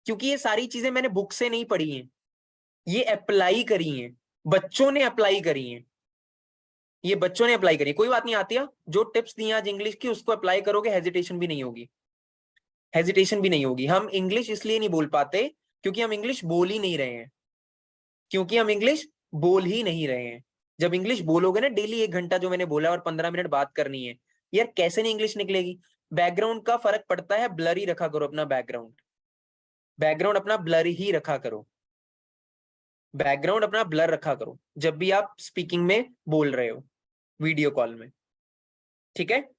क्योंकि ये सारी चीजें मैंने बुक से नहीं पढ़ी हैं, ये अप्लाई करी हैं, बच्चों ने अप्लाई करी हैं, ये बच्चों ने अप्लाई करी। कोई बात नहीं, आती है जो टिप्स दी आज इंग्लिश की उसको अप्लाई करोगे, हेजिटेशन भी नहीं होगी, हेजिटेशन भी नहीं होगी। हम इंग्लिश इसलिए नहीं बोल पाते क्योंकि हम इंग्लिश बोल ही नहीं रहे हैं, क्योंकि हम इंग्लिश बोल ही नहीं रहे हैं। जब इंग्लिश बोलोगे ना डेली 1 घंटा जो मैंने बोला और 15 मिनट बात करनी है, यार कैसे नहीं इंग्लिश निकलेगी? बैकग्राउंड का फर्क पड़ता है, ब्लर ही रखा करो अपना बैकग्राउंड, बैकग्राउंड अपना ब्लर ही रखा करो, बैकग्राउंड अपना ब्लर रखा करो जब भी आप स्पीकिंग में बोल रहे हो, वीडियो कॉल में। ठीक है,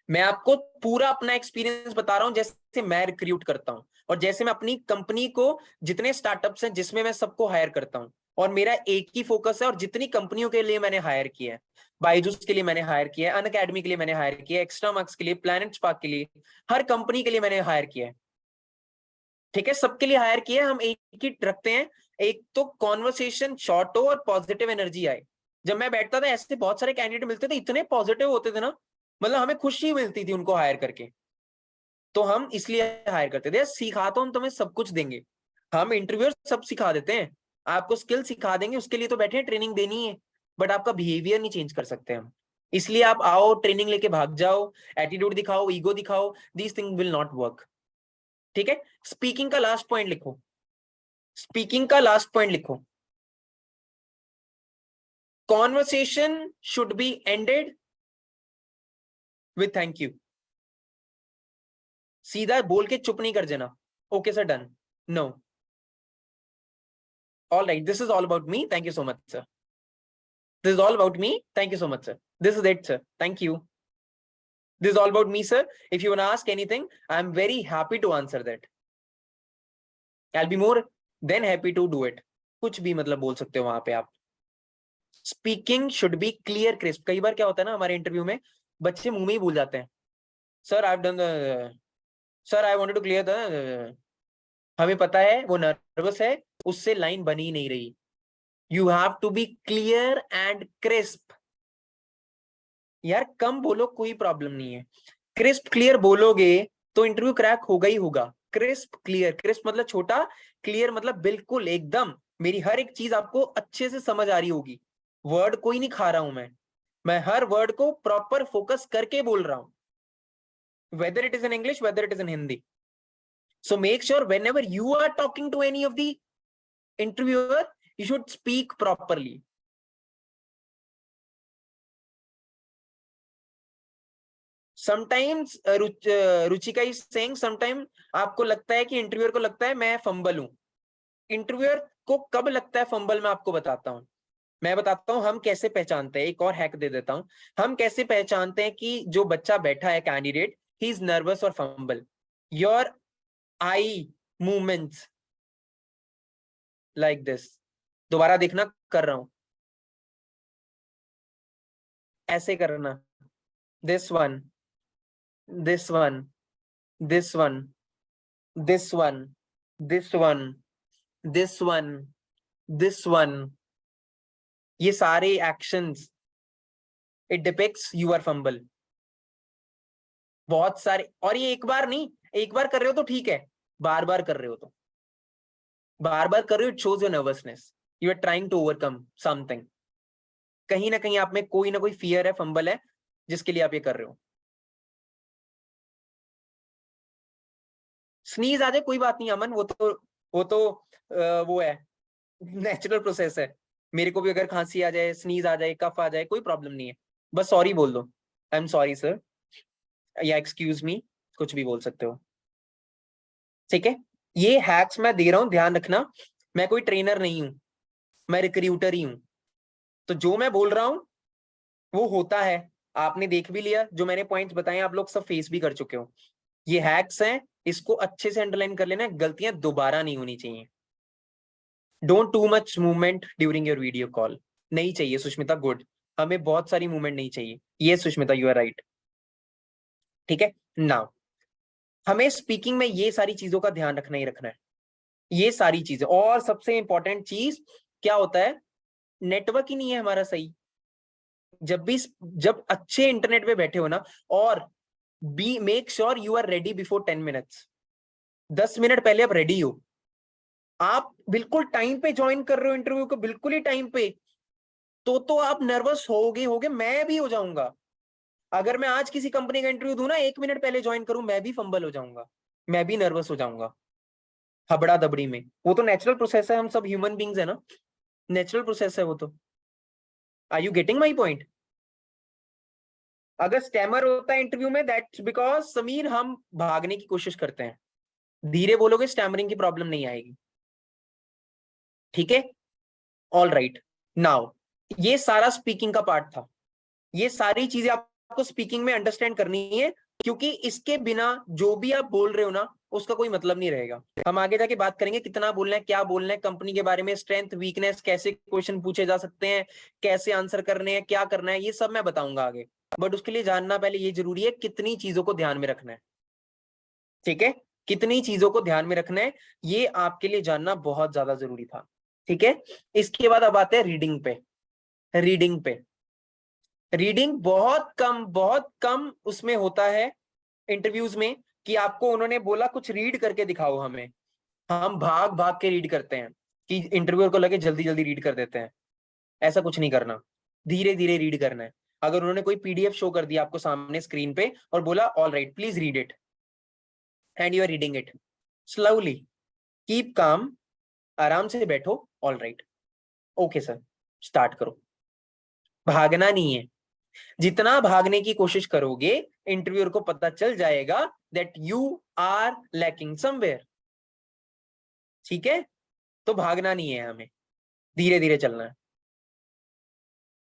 मैं आपको पूरा अपना एक्सपीरियंस बता रहा हूं, जैसे मैं रिक्रूट करता हूं और जैसे मैं अपनी कंपनी को, जितने स्टार्टअप्स हैं जिसमें मैं सबको हायर करता हूं, और मेरा एक ही फोकस है, और जितनी कंपनियों के लिए मैंने हायर किया है, बायजूस के लिए मैंने हायर किया है, अनअकैडमी के लिए मैंने हायर किया है, एक्स्ट्रा मार्क्स के लिए, प्लैनेट स्पार्क के लिए, हर कंपनी के लिए मैंने हायर किया है। ठीक है, सबके लिए हायर किया है। हम एक ही रखते हैं, एक तो कॉन्वर्सेशन शॉर्ट हो और पॉजिटिव एनर्जी आए। जब मैं बैठता था ऐसे बहुत सारे कैंडिडेट मिलते थे, इतने पॉजिटिव होते थे ना, मतलब हमें खुशी मिलती थी उनको हायर करके, तो हम इसलिए हायर करते थे। सिखा तो हम तुम्हें सब कुछ देंगे, हम इंटरव्यूअर सब सिखा देते हैं, आपको स्किल सिखा देंगे, उसके लिए तो बैठे हैं, ट्रेनिंग देनी है, बट आपका बिहेवियर नहीं चेंज कर सकते हम। इसलिए आप आओ, ट्रेनिंग लेके भाग जाओ, एटीट्यूड दिखाओ, ईगो दिखाओ, these thing will not work. ठीक है, स्पीकिंग का लास्ट पॉइंट लिखो, स्पीकिंग का लास्ट पॉइंट लिखो, conversation should be ended with thank you. सीधा बोल के चुप नहीं कर देना, okay sir, done, no, all right, this is all about me, thank you so much sir, this is all about me, thank you so much sir, this is it sir, thank you, this is all about me sir, if you want to ask anything I'm very happy to answer that, I'll be more than happy to do it। कुछ भी मतलब बोल सकते हो वहां पे आप। Speaking should be clear crisp. कई बार क्या होता है ना, हमारे इंटरव्यू में बच्चे मुंह में ही भूल जाते हैं, sir I have done the, sir I wanted to clear the, हमें पता है वो नर्वस है, उससे लाइन बनी ही नहीं रही। You have to be clear and crisp. यार कम बोलो, कोई प्रॉब्लम नहीं है, क्रिस्प क्लियर बोलोगे तो इंटरव्यू क्रैक होगा ही होगा। क्रिस्प क्लियर, क्रिस्प मतलब छोटा, क्लियर मतलब बिल्कुल एकदम, मेरी हर एक चीज आपको अच्छे से समझ आ रही होगी, वर्ड कोई नहीं खा रहा हूं मैं हर वर्ड को प्रॉपर फोकस करके बोल रहा हूं, whether it is in English, whether it is in Hindi. So make sure whenever you are talking to any of the interviewer, you should speak properly. Sometimes Ruchika is saying, sometime आपको लगता है कि interviewer को लगता है मैं fumble हूं। Interviewer को कब लगता है फंबल, मैं आपको बताता हूं, मैं बताता हूं हम कैसे पहचानते हैं। एक और हैक दे देता हूं, हम कैसे पहचानते हैं कि जो बच्चा बैठा है कैंडिडेट, ही इज नर्वस और fumble. Your eye movements like this, दोबारा देखना, कर रहा हूं, ऐसे करना, this one, this one, this one, this one, this one, this one, this one, ये सारे actions, it depicts your fumble. बहुत सारे, और ये एक बार नहीं, एक बार कर रहे हो तो ठीक है, बार बार कर रहे हो तो, बार बार कर रहे हो, it shows your nervousness, you are trying to overcome something. कहीं ना कहीं आप में कोई ना कोई फियर है, फंबल है, जिसके लिए आप ये कर रहे हो। स्नीज आ जाए कोई बात नहीं अमन, वो है, नेचुरल प्रोसेस है। मेरे को भी अगर खांसी आ जाए, स्नीज आ जाए, कफ आ जाए, कोई प्रॉब्लम नहीं है, बस सॉरी बोल दो, आई एम सॉरी सर, या एक्सक्यूज मी, कुछ भी बोल सकते हो, ठीक है। ये हैक्स मैं दे रहा हूं, ध्यान रखना, मैं कोई ट्रेनर नहीं हूं, मैं रिक्रूटर ही हूं। तो जो मैं बोल रहा हूं वो होता है, आपने देख भी लिया, जो मैंने पॉइंट्स बताए आप लोग सब फेस भी कर चुके हो। ये हैक्स हैं, इसको अच्छे से अंडरलाइन कर लेना, गलतियां दोबारा नहीं होनी चाहिए। Don't too much movement during your video call, नहीं चाहिए सुष्मिता, गुड, हमें बहुत सारी मूवमेंट नहीं चाहिए, ये सुष्मिता यू आर राइट, ठीक है। नाउ हमें स्पीकिंग में ये सारी चीजों का ध्यान रखना ही रखना है, ये सारी चीजें। और सबसे इंपॉर्टेंट चीज क्या होता है, नेटवर्क ही नहीं है हमारा सही। जब अच्छे इंटरनेट पे बैठे हो ना, और be make sure you are ready before 10 minutes, 10 minute पहले आप रेडी हो, आप बिल्कुल टाइम पे ज्वाइन कर रहे हो इंटरव्यू को, बिल्कुल ही टाइम पे, तो आप नर्वस होगे, मैं भी हो जाऊंगा। अगर मैं आज किसी कंपनी का इंटरव्यू दूं ना, 1 मिनट पहले ज्वाइन करूं, मैं भी फंबल हो जाऊंगा, मैं भी नर्वस हो जाऊंगा, हबड़ा दबड़ी में। वो तो नेचुरल प्रोसेस है, हम सब ह्यूमन बींग्स है ना, नेचुरल प्रोसेस है वो तो। Are you getting my point? अगर स्टैमर होता है इंटरव्यू में, दैट्स बिकॉज समीर हम भागने की कोशिश करते हैं, धीरे बोलोगे स्टैमरिंग की प्रॉब्लम नहीं आएगी, ठीक है। ऑल राइट, नाउ ये सारा स्पीकिंग का पार्ट था, ये सारी चीजें आपको स्पीकिंग में अंडरस्टैंड करनी है, क्योंकि इसके बिना जो भी आप बोल रहे हो ना, उसका कोई मतलब नहीं रहेगा। हम आगे जाके बात करेंगे कितना बोलना है, क्या बोलना है, कंपनी के बारे में, स्ट्रेंथ वीकनेस, कैसे क्वेश्चन पूछे जा सकते हैं, कैसे आंसर करने हैं, क्या करना है, ये सब मैं बताऊंगा आगे। बट उसके लिए जानना पहले ये जरूरी है, कितनी चीजों को ध्यान में रखना है, ठीक है, कितनी चीजों को ध्यान में रखना है, ये आपके लिए जानना बहुत ज्यादा जरूरी था, ठीक है। इसके बाद अब आते हैं रीडिंग पे। रीडिंग पे, रीडिंग बहुत कम उसमें होता है इंटरव्यूज में, कि आपको उन्होंने बोला कुछ रीड करके दिखाओ हमें, हम भाग भाग के रीड करते हैं, कि इंटरव्यूअर को लगे जल्दी जल्दी रीड कर देते हैं। ऐसा कुछ नहीं करना, धीरे धीरे रीड करना है। अगर उन्होंने कोई पीडीएफ शो कर दिया आपको सामने स्क्रीन पे और बोला all right please read it, and you are reading it slowly, keep calm, आराम से बैठो, all right, okay sir, start करो। भागना नहीं है, जितना भागने की कोशिश करोगे इंटरव्यूअर को पता चल जाएगा that you are lacking somewhere, ठीक है। तो भागना नहीं है हमें, धीरे धीरे चलना है।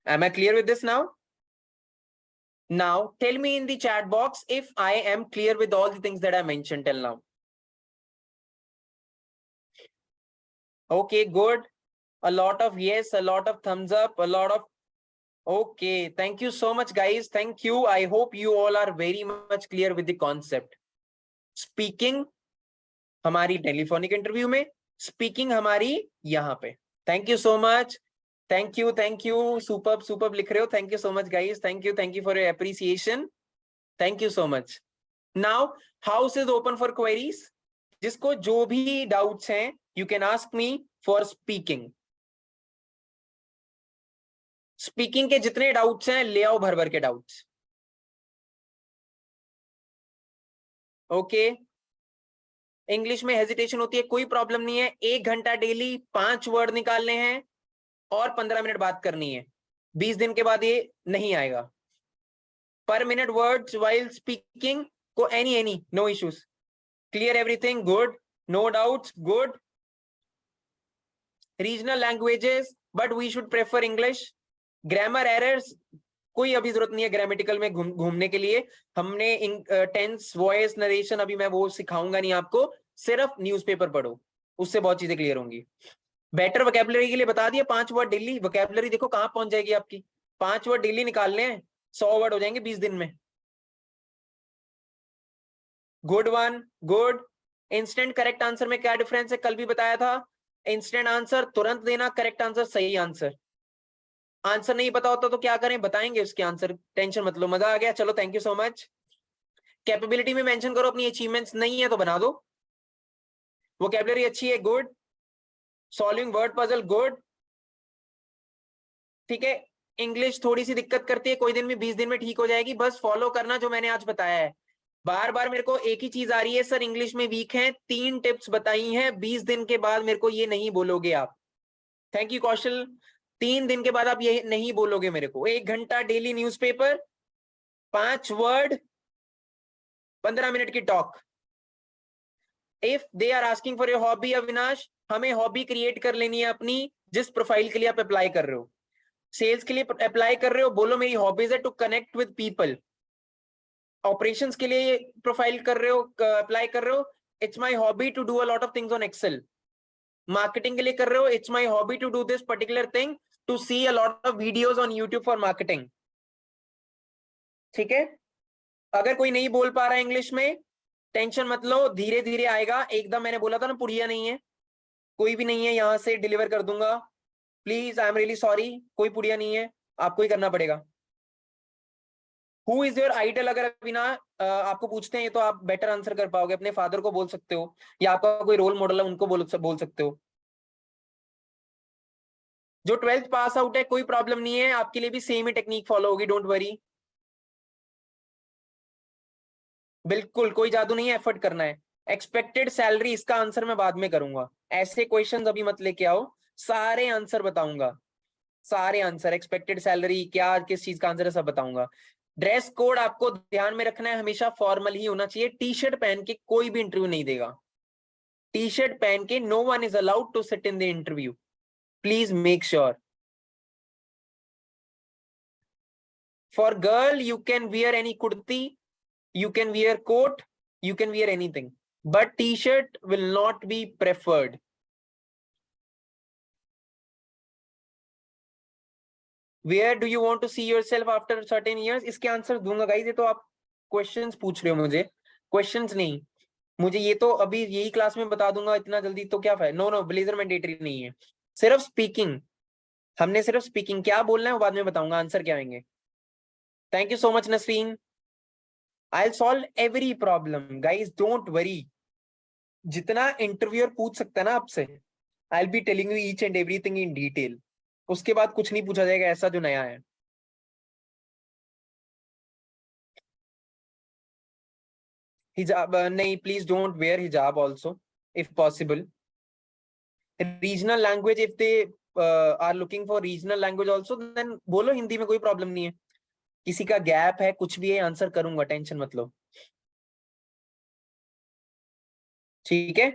Am I clear with this now? Now tell me in the chat box if I am clear with all the things that I mentioned till now. Okay, good. A lot of yes, a lot of thumbs up, a lot of okay. Thank you so much guys, thank you. I hope you all are very much clear with the concept. Speaking हमारी telephonic interview में, speaking हमारी यहाँ पे। Thank you so much, thank you, superb superb लिख रहे हो, thank you so much guys, thank you for your appreciation, thank you so much. Now house is open for queries, जिसको जो भी डाउट्स हैं you can ask me for speaking. Speaking के जितने doubts हैं ले आओ, भर भर के डाउट्स, ओके। इंग्लिश में हेजिटेशन होती है, कोई प्रॉब्लम नहीं है, 1 घंटा डेली 5 वर्ड निकालने हैं और 15 मिनट बात करनी है, 20 दिन के बाद ये नहीं आएगा। Per minute words while speaking को any no issues, clear everything, good, no doubts, good. Regional languages, but we should prefer English. Grammar errors कोई अभी जरूरत नहीं है ग्रामेटिकल में घूमने के लिए, हमने टेंस वॉइस नरेशन अभी मैं वो सिखाऊंगा नहीं आपको, सिर्फ न्यूज़पेपर पढ़ो, उससे बहुत चीजें क्लियर होंगी। बेटर वोकैबुलरी के लिए बता दिया, 5 वर्ड डेली, वोकैबुलरी देखो कहां पहुंच जाएगी आपकी, 5 वर्ड डेली निकालने हैं, 100 वर्ड हो जाएंगे 20 दिन में। Good one, good. Instant correct answer में क्या डिफरेंस है, कल भी बताया था, इंस्टेंट आंसर तुरंत देना, करेक्ट आंसर सही आंसर, आंसर नहीं पता होता तो क्या करें, बताएंगे उसके आंसर, टेंशन मत लो। मजा आ गया, चलो thank you so much. Capability में मेंशन करो अपनी अचीवमेंट्स, नहीं है तो बना दो। वोकैबुलरी अच्छी है, good. Solving word puzzle, good. ठीक है। इंग्लिश थोड़ी सी दिक्कत करती है, कोई दिन में 20 दिन में ठीक हो जाएगी, बस फॉलो करना जो मैंने आज बताया है। बार बार मेरे को एक ही चीज आ रही है, सर इंग्लिश में वीक है, 3 टिप्स बताई हैं, 20 दिन के बाद मेरे को ये नहीं बोलोगे आप। थैंक यू कौशल। 3 दिन के बाद आप ये नहीं बोलोगे मेरे को। 1 घंटा डेली न्यूज़पेपर, 5 वर्ड, 15 मिनट की talk. If they are asking for your hobby Avinash, हमें हॉबी क्रिएट कर लेनी है अपनी, जिस प्रोफाइल के लिए आप अप्लाई कर रहे हो। सेल्स के लिए अप्लाई कर रहे हो, बोलो मेरी हॉबीज है to connect with people. Operations के लिए प्रोफाइल कर रहे हो, अप्लाई कर रहे हो, it's my hobby to do a lot of things on Excel. Marketing के लिए कर रहे हो, it's my hobby to do this particular thing, to see a lot of videos on YouTube for marketing. ठीक है। अगर कोई नहीं बोल पा रहा है इंग्लिश में, टेंशन मत लो, धीरे धीरे आएगा। एकदम मैंने बोला था ना, पुड़िया नहीं है, कोई भी नहीं है यहां से डिलीवर कर दूंगा। Please, I am really sorry, कोई पुड़िया नहीं है, आपको ही करना पड़ेगा। हु इज योर आइडल, अगर बिना आपको पूछते हैं तो आप बेटर आंसर कर पाओगे। अपने फादर को बोल सकते हो, या आपका कोई रोल मॉडल है उनको बोल सकते हो। जो 12th पास आउट है, कोई प्रॉब्लम नहीं है, आपके लिए भी सेम ही टेक्निक फॉलो होगी, डोंट वरी। बिल्कुल कोई जादू नहीं है, एफर्ट करना है। एक्सपेक्टेड सैलरी, इसका आंसर मैं बाद में करूंगा, ऐसे क्वेश्चंस अभी मत लेके आओ, सारे आंसर बताऊंगा। सारे आंसर, एक्सपेक्टेड सैलरी क्या, किस चीज का आंसर है, सब बताऊंगा। ड्रेस कोड आपको ध्यान में रखना है, हमेशा फॉर्मल ही होना चाहिए। टी शर्ट पहन के कोई भी इंटरव्यू नहीं देगा। टी शर्ट पहन के no one is allowed to sit in the interview, please make sure. For girl you can wear any kurti, you can wear coat, you can wear anything, but t-shirt will not be preferred. Where do you want to see yourself after certain years, इसके answer दूंगा guys. ये तो आप questions पूछ रहे हो मुझे, questions नहीं। मुझे ये तो अभी यही क्लास में बता दूंगा, इतना जल्दी तो क्या फायदा। नो नो, ब्लेजर मैंडेटरी नहीं है, सिर्फ स्पीकिंग। हमने सिर्फ स्पीकिंग, क्या बोलना है वो बाद में बताऊंगा, आंसर क्या आएंगे। Thank you so much Nasreen. I will solve every problem guys, don't worry. जितना इंटरव्यूअर पूछ सकता है ना आपसे, I will be telling you each and everything in detail. उसके बाद कुछ नहीं पूछा जाएगा ऐसा जो नया है। हिजाब नहीं, please don't wear hijab also if possible. Regional language, if they are looking for regional language also, then बोलो हिंदी में, कोई प्रॉब्लम नहीं है। किसी का गैप है, कुछ भी है, आंसर करूंगा, टेंशन मत लो। ठीक है।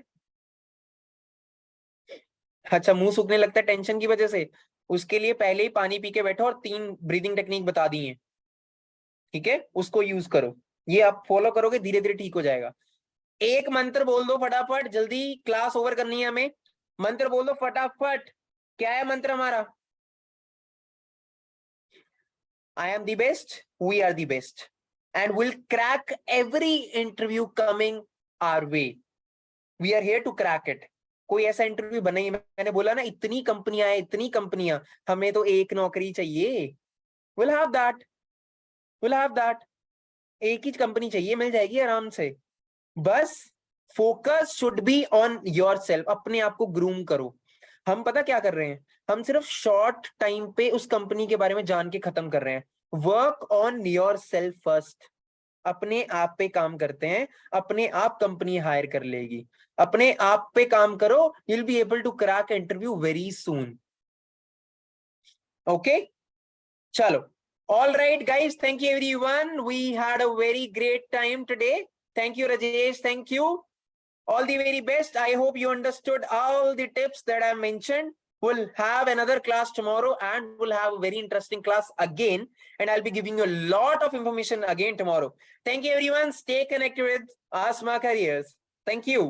अच्छा, मुंह सूखने लगता है टेंशन की वजह से, उसके लिए पहले ही पानी पी के बैठो और 3 ब्रीदिंग टेक्निक बता दी है। ठीक है, उसको यूज करो, ये आप फॉलो करोगे धीरे धीरे ठीक हो जाएगा। एक मंत्र बोल दो फटाफट, जल्दी क्लास ओवर करनी है हमें। मंत्र बोल दो फटाफट। क्या है मंत्र हमारा? I am the best, we are the best, and will crack every interview coming our way. We are here to crack it. कोई ऐसा इंटरव्यू बना ही, मैंने बोला ना, इतनी कंपनियां हैं, इतनी कंपनियां, हमें तो एक नौकरी चाहिए। Will have that, will have that. एक ही कंपनी चाहिए, मिल जाएगी आराम से। बस focus should be on your self, अपने आप को ग्रूम करो। हम पता क्या कर रहे हैं, हम सिर्फ शॉर्ट टाइम पे उस कंपनी के बारे में जान के खत्म कर रहे हैं। Work on your self first. अपने आप पे काम करते हैं, अपने आप कंपनी हायर कर लेगी। अपने आप पे काम करो, you will be able to crack interview very soon. Okay, चलो। All right, guys. Thank you, everyone. We had a very great time today. Thank you, Rajesh. Thank you. All the very best. I hope you understood all the tips that I mentioned. We'll have another class tomorrow and we'll have a very interesting class again. And I'll be giving you a lot of information again tomorrow. Thank you, everyone. Stay connected with Asma Careers. Thank you.